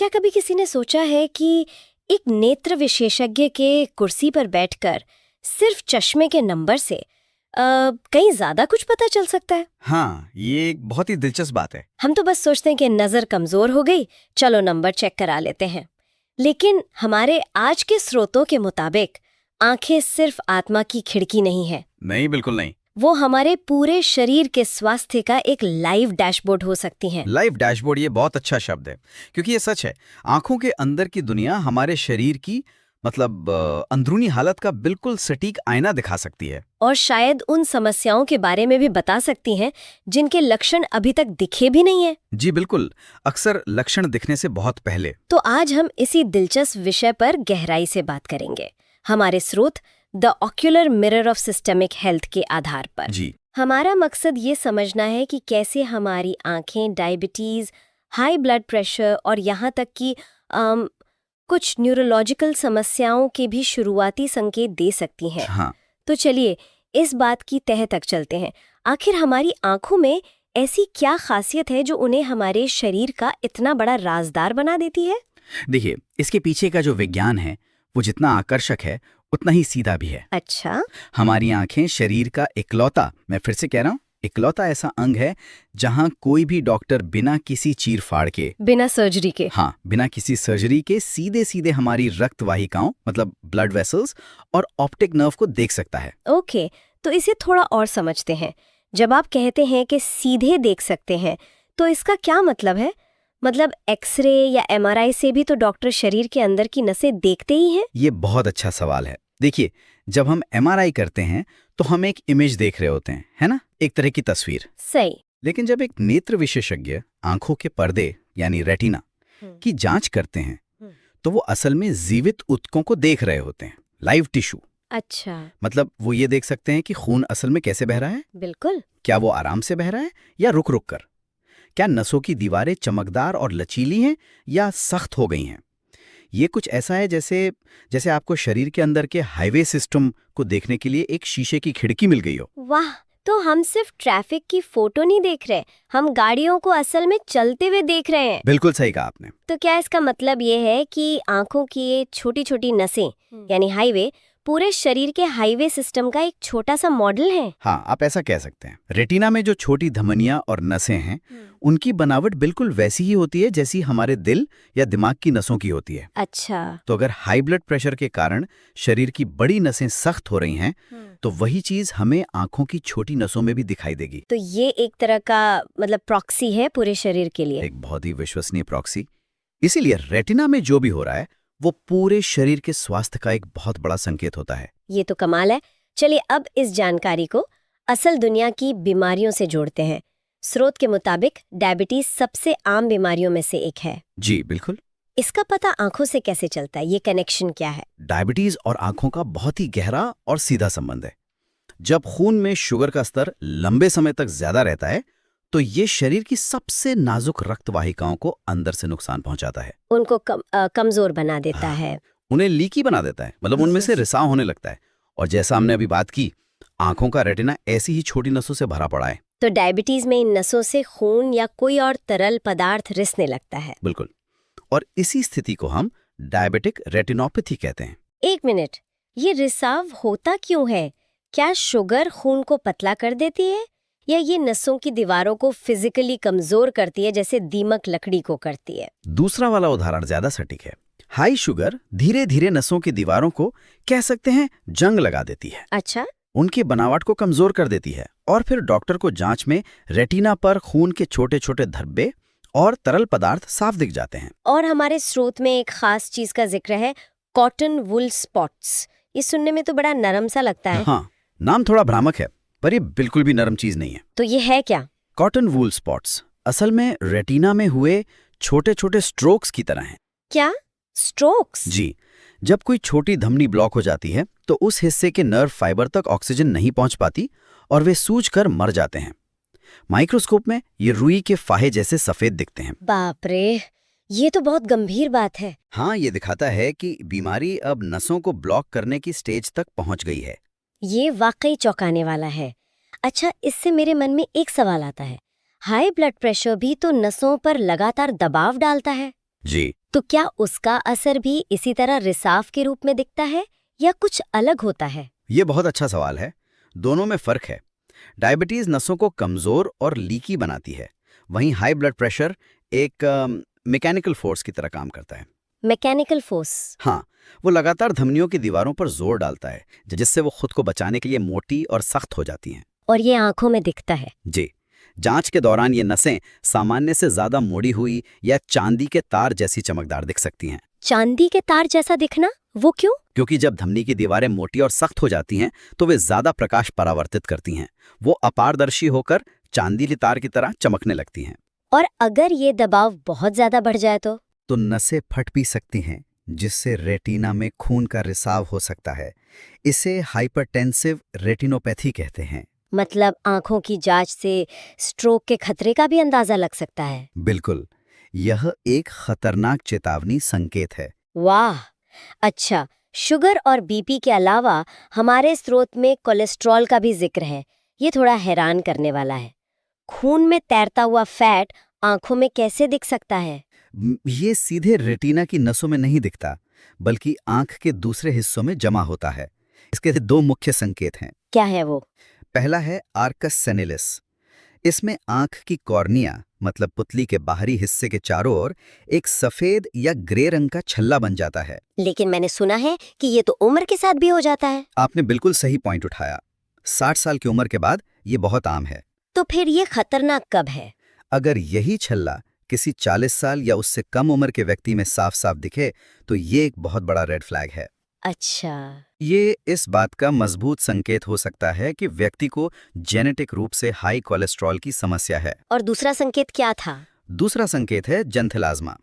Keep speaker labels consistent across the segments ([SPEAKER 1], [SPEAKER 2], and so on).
[SPEAKER 1] क्या कभी किसी ने सोचा है कि एक नेत्र विशेषज्ञ के कुर्सी पर बैठकर सिर्फ चश्मे के नंबर से कहीं ज्यादा कुछ पता चल सकता है?
[SPEAKER 2] हाँ, ये एक बहुत ही दिलचस्प बात है।
[SPEAKER 1] हम तो बस सोचते हैं कि नजर कमजोर हो गई, चलो नंबर चेक करा लेते हैं। लेकिन हमारे आज के स्रोतों के मुताबिक आंखें सिर्फ आत्मा की खिड़की नहीं है।
[SPEAKER 2] नहीं, बिल्कुल नहीं।
[SPEAKER 1] वो हमारे पूरे शरीर के स्वास्थ्य का एक लाइव डैशबोर्ड हो सकती हैं।
[SPEAKER 2] लाइव डैशबोर्ड, ये बहुत अच्छा शब्द है, क्योंकि ये सच है। आंखों के अंदर की दुनिया हमारे शरीर की अंदरूनी हालत का बिल्कुल सटीक आईना दिखा सकती है।
[SPEAKER 1] और शायद उन समस्याओं के बारे में भी बता सकती हैं जिनके लक्षण अभी तक दिखे भी नहीं है।
[SPEAKER 2] जी बिल्कुल, अक्सर लक्षण दिखने से बहुत पहले।
[SPEAKER 1] तो आज हम इसी दिलचस्प विषय पर गहराई से बात करेंगे, हमारे स्रोत the ocular mirror of systemic health के आधार पर।
[SPEAKER 2] जी,
[SPEAKER 1] हमारा मकसद ये समझना है कि कैसे हमारी आंखें डायबिटीज, हाई ब्लड प्रेशर और यहाँ तक कि कुछ न्यूरोलॉजिकल समस्याओं के भी शुरुआती संकेत दे सकती हैं।
[SPEAKER 2] हाँ।
[SPEAKER 1] तो चलिए इस बात की तह तक चलते हैं। आखिर हमारी आंखों में ऐसी क्या खासियत है जो उन्हें हमारे शरीर का इतना बड़ा राजदार बना देती है?
[SPEAKER 2] देखिए, इसके पीछे का जो विज्ञान है वो जितना आकर्षक है उतना ही सीधा भी है।
[SPEAKER 1] अच्छा।
[SPEAKER 2] हमारी आंखें शरीर का इकलौता, मैं फिर से कह रहा हूँ, इकलौता ऐसा अंग है जहां कोई भी डॉक्टर बिना किसी चीर-फाड़ के,
[SPEAKER 1] बिना सर्जरी के,
[SPEAKER 2] हाँ, बिना किसी सर्जरी के सीधे सीधे हमारी रक्त वाहिकाओं ब्लड वेसल्स और ऑप्टिक नर्व को देख सकता है।
[SPEAKER 1] ओके, तो इसे थोड़ा और समझते हैं। जब आप कहते हैं कि सीधे देख सकते हैं, तो इसका क्या मतलब है? मतलब एक्सरे या एमआरआई से भी तो डॉक्टर शरीर के अंदर की नसें देखते ही हैं?
[SPEAKER 2] ये बहुत अच्छा सवाल है। देखिए, जब हम एमआरआई करते हैं तो हम एक इमेज देख रहे होते हैं, है ना, एक तरह की तस्वीर।
[SPEAKER 1] सही।
[SPEAKER 2] लेकिन जब एक नेत्र विशेषज्ञ आंखों के पर्दे यानी रेटिना की जांच करते हैं तो वो असल में जीवित ऊतकों को देख रहे होते हैं, लाइव टिश्यू।
[SPEAKER 1] अच्छा।
[SPEAKER 2] वो ये देख सकते हैं कि खून असल में कैसे बह रहा है।
[SPEAKER 1] बिल्कुल।
[SPEAKER 2] क्या वो आराम से बह रहा है या रुक रुक कर? क्या नसों की दीवारें चमकदार और लचीली हैं या सख्त हो गई हैं? ये कुछ ऐसा है जैसे आपको शरीर के अंदर के हाईवे सिस्टम को देखने के लिए एक शीशे की खिड़की मिल गई हो।
[SPEAKER 1] वाह, तो हम सिर्फ ट्रैफिक की फोटो नहीं देख रहे, हम गाड़ियों को असल में चलते हुए देख रहे हैं।
[SPEAKER 2] बिल्कुल सही कहा आपने।
[SPEAKER 1] तो क्या इसका मतलब ये है कि आंखों की ये छोटी छोटी नसें यानी हाईवे पूरे शरीर के हाईवे सिस्टम का एक छोटा सा मॉडल है?
[SPEAKER 2] हाँ, आप ऐसा कह सकते हैं। रेटिना में जो छोटी धमनियां और नसें हैं उनकी बनावट बिल्कुल वैसी ही होती है जैसी हमारे दिल या दिमाग की नसों की होती है।
[SPEAKER 1] अच्छा।
[SPEAKER 2] तो अगर हाई ब्लड प्रेशर के कारण शरीर की बड़ी नसें सख्त हो रही हैं तो वही चीज हमें आंखों की छोटी नसों में भी दिखाई देगी।
[SPEAKER 1] तो ये एक तरह का प्रॉक्सी है पूरे शरीर के लिए।
[SPEAKER 2] एक बहुत ही विश्वसनीय प्रॉक्सी। इसीलिए रेटिना में जो भी हो रहा है वो पूरे शरीर के स्वास्थ्य का एक बहुत बड़ा संकेत होता है।
[SPEAKER 1] ये तो कमाल है। चलिए अब इस जानकारी को असल दुनिया की बीमारियों से जोड़ते हैं। स्रोत के मुताबिक डायबिटीज सबसे आम बीमारियों में से एक है।
[SPEAKER 2] जी बिल्कुल।
[SPEAKER 1] इसका पता आंखों से कैसे चलता है? ये कनेक्शन क्या है?
[SPEAKER 2] डायबिटीज और आंखों का बहुत ही गहरा और सीधा संबंध है। जब खून में शुगर का स्तर लंबे समय तक ज्यादा रहता है तो ये शरीर की सबसे नाजुक रक्त वाहिकाओं को अंदर से नुकसान पहुंचाता है।
[SPEAKER 1] उनको कमजोर बना देता है।
[SPEAKER 2] उन्हें लीकी बना देता है, उनमें से रिसाव होने लगता है। और जैसा हमने अभी बात की, आंखों का रेटिना ऐसी ही छोटी नसों से भरा पड़ा है।
[SPEAKER 1] तो डायबिटीज में इन नसों से खून या कोई और तरल पदार्थ रिसने लगता है।
[SPEAKER 2] बिल्कुल। और इसी स्थिति को हम डायबिटिक रेटिनोपैथी कहते हैं।
[SPEAKER 1] एक मिनट, ये रिसाव होता क्यों है? क्या शुगर खून को पतला कर देती है या ये नसों की दीवारों को फिजिकली कमजोर करती है जैसे दीमक लकड़ी को करती है?
[SPEAKER 2] दूसरा वाला उदाहरण ज्यादा सटीक है। हाई शुगर धीरे धीरे नसों की दीवारों को कह सकते हैं जंग लगा देती है।
[SPEAKER 1] अच्छा।
[SPEAKER 2] उनकी बनावट को कमजोर कर देती है और फिर डॉक्टर को जांच में रेटिना पर खून के छोटे छोटे धब्बे और तरल पदार्थ साफ दिख जाते हैं।
[SPEAKER 1] और हमारे स्रोत में एक खास चीज का जिक्र है, कॉटन वुल स्पॉट्स। ये सुनने में तो बड़ा नरम सा लगता है।
[SPEAKER 2] हाँ, नाम थोड़ा भ्रामक है पर ये बिल्कुल भी नरम चीज नहीं है।
[SPEAKER 1] तो ये है क्या?
[SPEAKER 2] कॉटन वूल स्पॉट्स असल में रेटिना में हुए छोटे छोटे स्ट्रोक्स की तरह हैं।
[SPEAKER 1] क्या स्ट्रोक्स?
[SPEAKER 2] जी, जब कोई छोटी धमनी ब्लॉक हो जाती है तो उस हिस्से के नर्व फाइबर तक ऑक्सीजन नहीं पहुंच पाती और वे सूज कर मर जाते हैं। माइक्रोस्कोप में ये रुई के फाहे जैसे सफेद दिखते हैं।
[SPEAKER 1] बाप रे, ये तो बहुत गंभीर बात है।
[SPEAKER 2] हाँ, ये दिखाता है कि बीमारी अब नसों को ब्लॉक करने की स्टेज तक पहुंच गई है।
[SPEAKER 1] ये वाकई चौंकाने वाला है। अच्छा, इससे मेरे मन में एक सवाल आता है, हाई ब्लड प्रेशर भी तो नसों पर लगातार दबाव डालता है।
[SPEAKER 2] जी,
[SPEAKER 1] तो क्या उसका असर भी इसी तरह रिसाव के रूप में दिखता है या कुछ अलग होता है?
[SPEAKER 2] ये बहुत अच्छा सवाल है। दोनों में फर्क है। डायबिटीज नसों को कमजोर और लीकी बनाती है, वहीं हाई ब्लड प्रेशर एक मैकेनिकल फोर्स की तरह काम करता है।
[SPEAKER 1] Mechanical force?
[SPEAKER 2] हाँ, वो लगातार धमनियों की दीवारों पर जोर डालता है, जिससे वो खुद को बचाने के लिए मोटी और सख्त हो जाती हैं।
[SPEAKER 1] और ये आंखों में दिखता है?
[SPEAKER 2] जी, जांच के दौरान ये नसें सामान्य से ज्यादा मोड़ी हुई या चांदी के तार जैसी चमकदार दिख सकती हैं।
[SPEAKER 1] चांदी के तार जैसा दिखना, वो क्यों?
[SPEAKER 2] क्योंकि जब धमनी की दीवारें मोटी और सख्त हो जाती हैं तो वे ज्यादा प्रकाश परावर्तित करती हैं। वो अपारदर्शी होकर चांदीली तार की तरह चमकने लगती हैं।
[SPEAKER 1] और अगर ये दबाव बहुत ज्यादा बढ़ जाए तो
[SPEAKER 2] नसें फट भी सकती हैं, जिससे रेटिना में खून का रिसाव हो सकता है। इसे हाइपरटेंसिव रेटिनोपैथी कहते हैं।
[SPEAKER 1] मतलब आंखों की जांच से स्ट्रोक के खतरे का भी अंदाजा लग सकता है?
[SPEAKER 2] बिल्कुल, यह एक खतरनाक चेतावनी संकेत है।
[SPEAKER 1] वाह! अच्छा, शुगर और बीपी के अलावा हमारे स्रोत में कोलेस्ट्रॉल का भी जिक्र है। ये थोड़ा हैरान करने वाला है। खून में तैरता हुआ फैट आंखों में कैसे दिख सकता है?
[SPEAKER 2] ये सीधे रेटिना की नसों में नहीं दिखता, बल्कि आंख के दूसरे हिस्सों में जमा होता है। इसके दो मुख्य संकेत हैं।
[SPEAKER 1] क्या है वो?
[SPEAKER 2] पहला है आर्कस सेनिलिस। इसमें आंख की कॉर्निया, मतलब पुतली के बाहरी हिस्से के चारों ओर एक सफेद या ग्रे रंग का छल्ला बन जाता है।
[SPEAKER 1] लेकिन मैंने सुना है कि ये तो उम्र के साथ भी हो जाता है।
[SPEAKER 2] आपने बिल्कुल सही पॉइंट उठाया। 60 साल की उम्र के बाद ये बहुत आम है।
[SPEAKER 1] तो फिर ये खतरनाक कब है?
[SPEAKER 2] अगर यही छल्ला किसी 40 साल या उससे कम उम्र के व्यक्ति में साफ साफ दिखे तो ये एक बहुत बड़ा रेड फ्लैग है।
[SPEAKER 1] अच्छा।
[SPEAKER 2] ये इस बात का मजबूत संकेत हो सकता है कि व्यक्ति को जेनेटिक रूप से हाई कोलेस्ट्रॉल की समस्या है।
[SPEAKER 1] और दूसरा संकेत क्या था?
[SPEAKER 2] दूसरा संकेत है जंथिलाज्मा।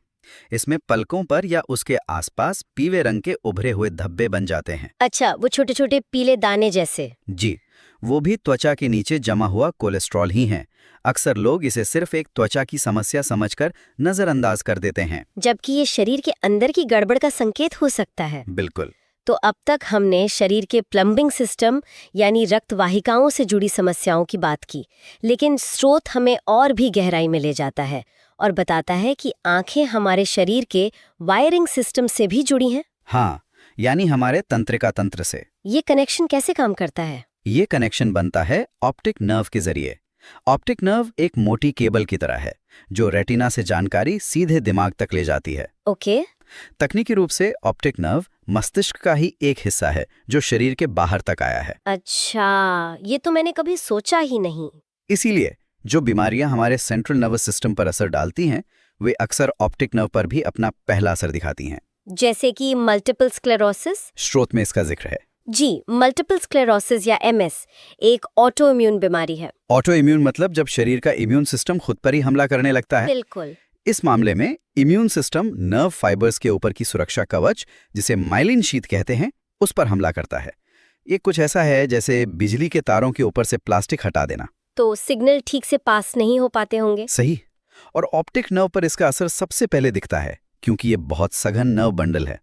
[SPEAKER 2] इसमें पलकों पर या उसके आसपास पीले रंग के उभरे हुए धब्बे बन जाते हैं।
[SPEAKER 1] अच्छा, वो छोटे छोटे पीले दाने जैसे?
[SPEAKER 2] जी, वो भी त्वचा के नीचे जमा हुआ कोलेस्ट्रॉल ही हैं। अक्सर लोग इसे सिर्फ एक त्वचा की समस्या समझकर नजरअंदाज कर देते हैं,
[SPEAKER 1] जबकि ये शरीर के अंदर की गड़बड़ का संकेत हो सकता है।
[SPEAKER 2] बिल्कुल।
[SPEAKER 1] तो अब तक हमने शरीर के प्लम्बिंग सिस्टम यानी रक्त वाहिकाओं से जुड़ी समस्याओं की बात की, लेकिन स्रोत हमें और भी गहराई में ले जाता है और बताता है कि आंखें हमारे शरीर के वायरिंग सिस्टम से भी जुड़ी हैं।
[SPEAKER 2] हाँ, यानी हमारे तंत्रिका तंत्र से।
[SPEAKER 1] ये कनेक्शन कैसे काम करता है?
[SPEAKER 2] ये कनेक्शन बनता है ऑप्टिक नर्व के जरिए। ऑप्टिक नर्व एक मोटी केबल की तरह है जो रेटिना से जानकारी सीधे दिमाग तक ले जाती है।
[SPEAKER 1] ओके।
[SPEAKER 2] तकनीकी रूप से ऑप्टिक नर्व मस्तिष्क का ही एक हिस्सा है जो शरीर के बाहर तक आया है।
[SPEAKER 1] अच्छा, ये तो मैंने कभी सोचा ही नहीं।
[SPEAKER 2] इसीलिए जो बीमारियां हमारे सेंट्रल नर्वस सिस्टम पर असर डालती हैं, वे अक्सर ऑप्टिक नर्व पर भी अपना पहला असर दिखाती हैं।
[SPEAKER 1] जैसे कि मल्टीपल स्क्लेरोसिस?
[SPEAKER 2] स्रोत में इसका जिक्र है।
[SPEAKER 1] जी, मल्टीपल स्क्लेरोसिस या एमएस एक ऑटो इम्यून बीमारी है।
[SPEAKER 2] ऑटो इम्यून मतलब जब शरीर का इम्यून सिस्टम खुद पर ही हमला करने लगता है।
[SPEAKER 1] बिल्कुल।
[SPEAKER 2] इस मामले में इम्यून सिस्टम नर्व फाइबर्स के ऊपर की सुरक्षा कवच, जिसे माइलिन शीथ कहते हैं, उस पर हमला करता है। ये कुछ ऐसा है जैसे बिजली के तारों के ऊपर से प्लास्टिक हटा देना।
[SPEAKER 1] तो सिग्नल ठीक से पास नहीं हो पाते होंगे।
[SPEAKER 2] सही। और ऑप्टिक नर्व पर इसका असर सबसे पहले दिखता है, क्योंकि ये बहुत सघन नर्व बंडल है।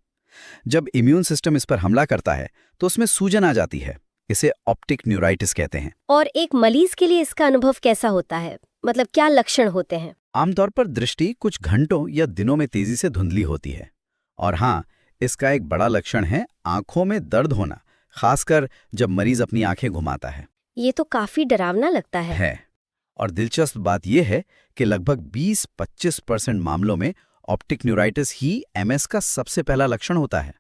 [SPEAKER 2] जब इम्यून सिस्टम इस पर हमला करता है तो उसमें सूजन आ जाती है। इसे ऑप्टिक न्यूराइटिस कहते हैं।
[SPEAKER 1] और एक मरीज के लिए इसका अनुभव कैसा होता है? मतलब क्या लक्षण होते हैं?
[SPEAKER 2] आमतौर पर दृष्टि कुछ घंटों या दिनों में तेजी से धुंधली होती है। और हाँ, इसका एक बड़ा लक्षण है आंखों में दर्द होना, खासकर जब मरीज अपनी आंखें घुमाता है।
[SPEAKER 1] ये तो काफी डरावना लगता है।
[SPEAKER 2] और दिलचस्प बात यह है कि लगभग 20-25% मामलों में ऑप्टिक न्यूराइटिस ही एमएस का सबसे पहला लक्षण होता है।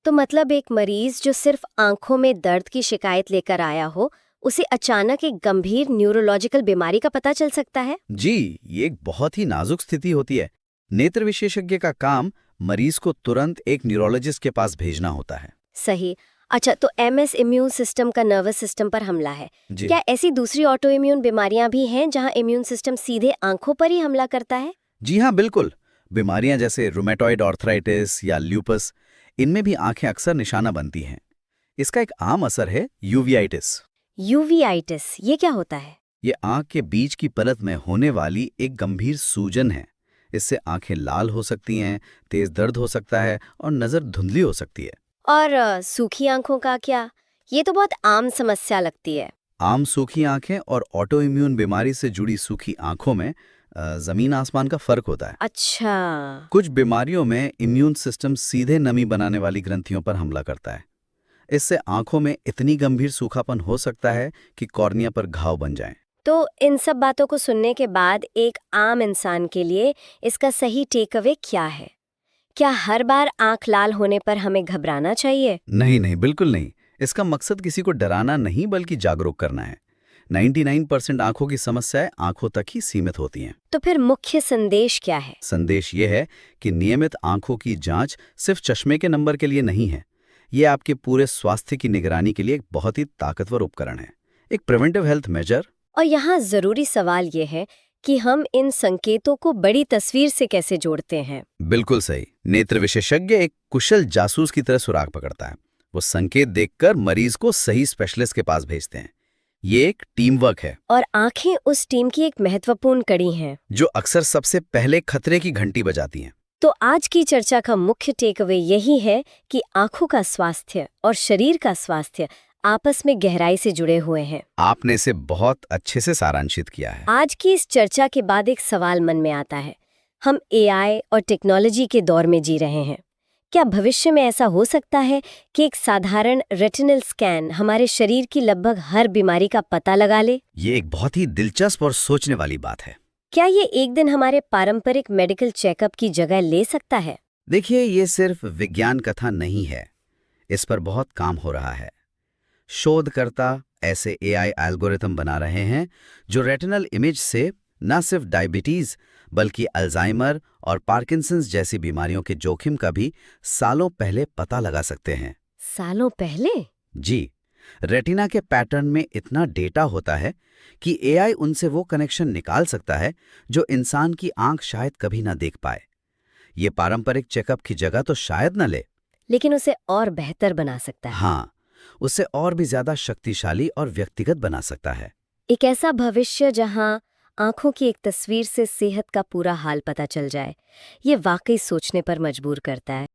[SPEAKER 1] तो मतलब एक मरीज जो सिर्फ आंखों में दर्द की शिकायत लेकर आया हो, उसे अचानक एक गंभीर न्यूरोलॉजिकल बीमारी का पता चल सकता है?
[SPEAKER 2] जी, ये एक बहुत ही नाजुक स्थिति होती है। नेत्र विशेषज्ञ का काम मरीज को तुरंत एक न्यूरोलॉजिस्ट के पास भेजना होता है।
[SPEAKER 1] सही। अच्छा, तो एमएस इम्यून सिस्टम का नर्वस सिस्टम पर हमला है।
[SPEAKER 2] जी।
[SPEAKER 1] क्या ऐसी दूसरी ऑटो इम्यून बीमारियां भी हैं जहां इम्यून सिस्टम सीधे आंखों पर ही हमला करता है?
[SPEAKER 2] जी हाँ, बिल्कुल। बीमारियां जैसे रूमेटॉइड आर्थराइटिस या ल्यूपस, इनमें भी आंखें अक्सर निशाना बनती हैं। इसका एक आम असर है यूवियाइटिस।
[SPEAKER 1] यूवियाइटिस, ये क्या होता है?
[SPEAKER 2] ये आंख के बीच की परत में होने वाली एक गंभीर सूजन है। इससे आंखें लाल हो सकती हैं, तेज दर्द हो सकता है और नजर धुंधली हो सकती है।
[SPEAKER 1] और सूखी आंखों का क्या? ये तो बहुत आम समस्या लगती है।
[SPEAKER 2] आम सूखी आंखें और ऑटो इम्यून बीमारी से जुड़ी सूखी आंखों में जमीन आसमान का फर्क होता है।
[SPEAKER 1] अच्छा।
[SPEAKER 2] कुछ बीमारियों में इम्यून सिस्टम सीधे नमी बनाने वाली ग्रंथियों पर हमला करता है। इससे आंखों में इतनी गंभीर सूखापन हो सकता है कि कॉर्निया पर घाव बन जाएं।
[SPEAKER 1] तो इन सब बातों को सुनने के बाद एक आम इंसान के लिए इसका सही टेक अवे क्या है? क्या हर बार आंख लाल होने पर हमें घबराना चाहिए?
[SPEAKER 2] नहीं नहीं, बिल्कुल नहीं। इसका मकसद किसी को डराना नहीं बल्कि जागरूक करना है। 99% आंखों की समस्याएं आंखों तक ही सीमित होती हैं।
[SPEAKER 1] तो फिर मुख्य संदेश क्या है?
[SPEAKER 2] संदेश ये है कि नियमित आंखों की जांच सिर्फ चश्मे के नंबर के लिए नहीं है। ये आपके पूरे स्वास्थ्य की निगरानी के लिए एक बहुत ही ताकतवर उपकरण है, एक प्रिवेंटिव हेल्थ मेजर।
[SPEAKER 1] और यहाँ जरूरी सवाल ये है कि हम इन संकेतों को बड़ी तस्वीर से कैसे जोड़ते हैं?
[SPEAKER 2] बिल्कुल सही। नेत्र विशेषज्ञ एक कुशल जासूस की तरह सुराग पकड़ता है। वो संकेत देखकर मरीज को सही स्पेशलिस्ट के पास भेजते हैं। ये एक टीम वर्क है
[SPEAKER 1] और आंखें उस टीम की एक महत्वपूर्ण कड़ी हैं,
[SPEAKER 2] जो अक्सर सबसे पहले खतरे की घंटी बजाती हैं।
[SPEAKER 1] तो आज की चर्चा का मुख्य टेक अवे यही है कि आंखों का स्वास्थ्य और शरीर का स्वास्थ्य आपस में गहराई से जुड़े हुए हैं।
[SPEAKER 2] आपने इसे बहुत अच्छे से सारांशित किया है।
[SPEAKER 1] आज की इस चर्चा के बाद एक सवाल मन में आता है। हम एआई और टेक्नोलॉजी के दौर में जी रहे हैं। क्या भविष्य में ऐसा हो सकता है कि एक साधारण रेटिनल स्कैन हमारे शरीर की लगभग हर बीमारी का पता लगा ले?
[SPEAKER 2] ये एक बहुत ही दिलचस्प और सोचने वाली बात है।
[SPEAKER 1] क्या ये एक दिन हमारे पारंपरिक मेडिकल चेकअप की जगह ले सकता है?
[SPEAKER 2] देखिए, ये सिर्फ विज्ञान कथा नहीं है। इस पर बहुत काम हो रहा है। शोधकर्ता ऐसे एआई एल्गोरिथम बना रहे हैं जो रेटिनल इमेज से न सिर्फ डायबिटीज बल्कि अल्जाइमर और पार्किंसंस जैसी बीमारियों के जोखिम का भी सालों पहले पता लगा सकते हैं।
[SPEAKER 1] सालों पहले?
[SPEAKER 2] जी, रेटिना के पैटर्न में इतना डेटा होता है कि एआई उनसे वो कनेक्शन निकाल सकता है जो इंसान की आंख शायद कभी ना देख पाए। ये पारंपरिक चेकअप की जगह तो शायद न ले,
[SPEAKER 1] लेकिन उसे और बेहतर बना सकता है।
[SPEAKER 2] हाँ, उसे और भी ज्यादा शक्तिशाली और व्यक्तिगत बना सकता है।
[SPEAKER 1] एक ऐसा भविष्य जहां आंखों की एक तस्वीर से सेहत का पूरा हाल पता चल जाए, ये वाकई सोचने पर मजबूर करता है।